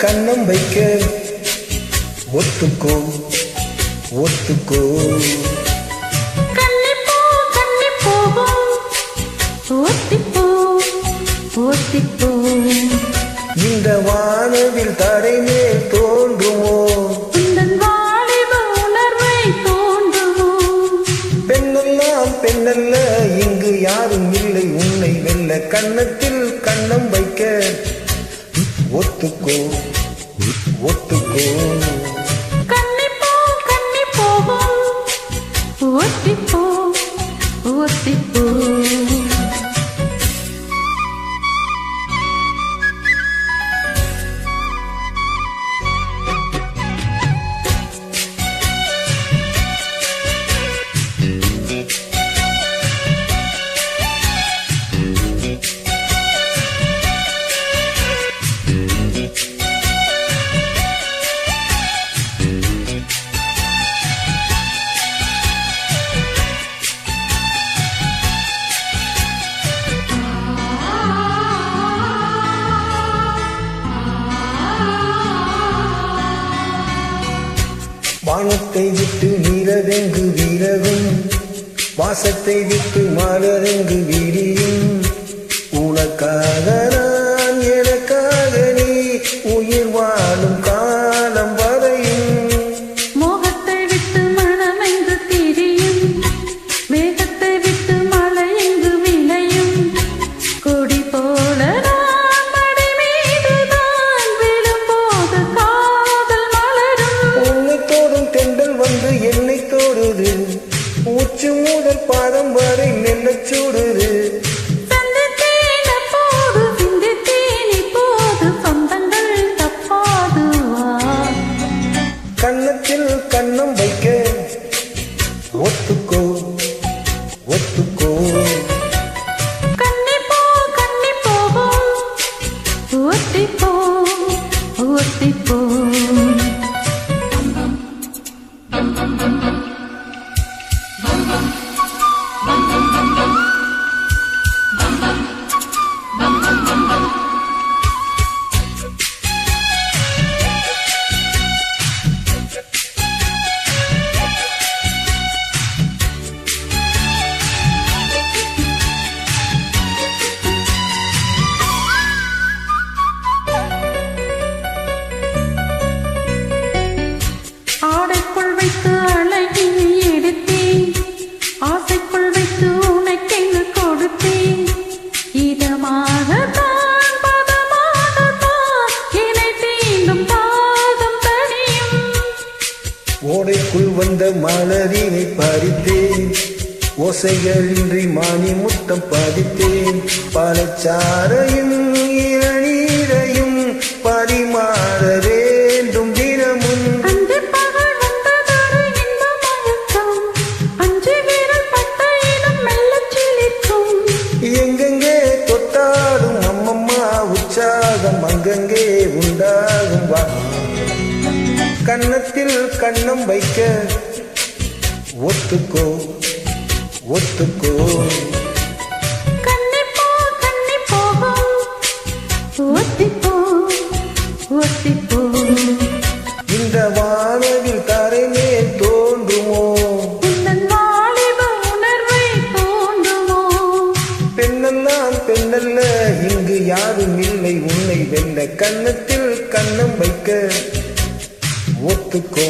கண்ணம் வைக்க ஒத்துக்கோ ஒத்துக்கோ. கன்னிப்போ ஒத்திப்போ ஒத்திப்போ. இந்த வானவில் தரை மேல் தோன்றுமோ இந்த வாலிப உணர்வை தோன்றுமோ. பெண்ணெல்லாம் பெண்ணல்ல இங்கு யாரும் இல்லை உன்னை வெல்ல. கன்னத்தில் கண்ணம் வைக்க ஒத்துக்கோ ஒத்துக்கோ. கன்னிப்போ ஒத்திப்போ ஒத்திப்போ. வானத்தை விட்டு நீரதெங்கு வீரகும் வாசத்தை விட்டு மலரெங்கு விரியும். உனக்காக நான் எனக்காக நீ உயிர் வாழும் காலம் வரையும். மோகத்தை விட்டு மனமெங்கு திரியும் மேகத்தை விட்டு மழை எங்கு விளையும். கொடி போல நான் மடி மீதுதான் விழும்போது காதல் மலரும். உன்னை தோடும் தென்றல் வந்து என்னை தோடுது உச்சி முதல் பாதம் வரை நெல்லச் சூடுது. சந்தித்தேன் அப்போது சிந்தித்தேன் இப்போது சொந்தங்கள் தப்பாது வா. கன்னத்தில் கன்னம் வைக்க ஒத்துக்கோ ஒத்துக்கோ. கன்னிப்போ ஒத்திப்போ ஒத்திப்போ. ஆடைக்குள் வைத்து அழகினை எடுத்தேன் ஆசைக்குள் வைத்து உனக்கெங்கு கொடுத்தேன். இதமாகத்தான் பதமாகத்தான் என்னை தீண்டும் தாகம் தனியும். ஓடைக்குள் வந்த மலரினை பறித்தேன் ஓசைகளின்றி மானி முத்தம் பதித்தேன். பழச்சாரையும் இளநீரையும் பரிமாற வேண்டும் தினமும். அன்று பகல் வந்ததொரு இன்ப மயக்கம் அன்று விரல் பட்ட இடம் மெல்லச் சிலிர்க்கும். எங்கெங்கே தொட்டாலும் அம்மம்மா உற்சாகம் அங்கங்கே உண்டாகும் வா. கன்னத்தில் கன்னம் வைக்க ஒத்துக்கோ ஒத்துக்கோ. கன்னிப்போ ஒத்திப்போ ஒத்திப்போ. இந்த வானவில் தரை மேல் தோன்றுமோ இந்த வாலிப உணர்வை தோன்றுமோ. பெண்ணெல்லாம் பெண்ணல்ல இங்கு யாரும் இல்லை உன்னை வெல்ல. கன்னத்தில் கன்னம் வைக்க ஒத்துக்கோ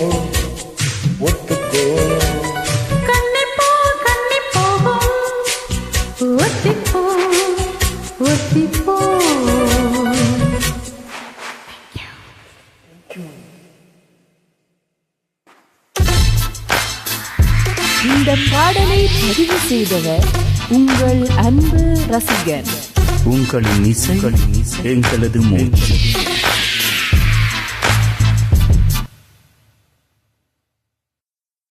ஒத்துக்கோ. கன்னிப்போ ஒத்திப்போ ஒத்திப்போ. இந்த பாடலை பதிவு செய்தவர் உங்கள் அன்பு ரசிகர். உங்களின் இசை எங்களது மூச்சு.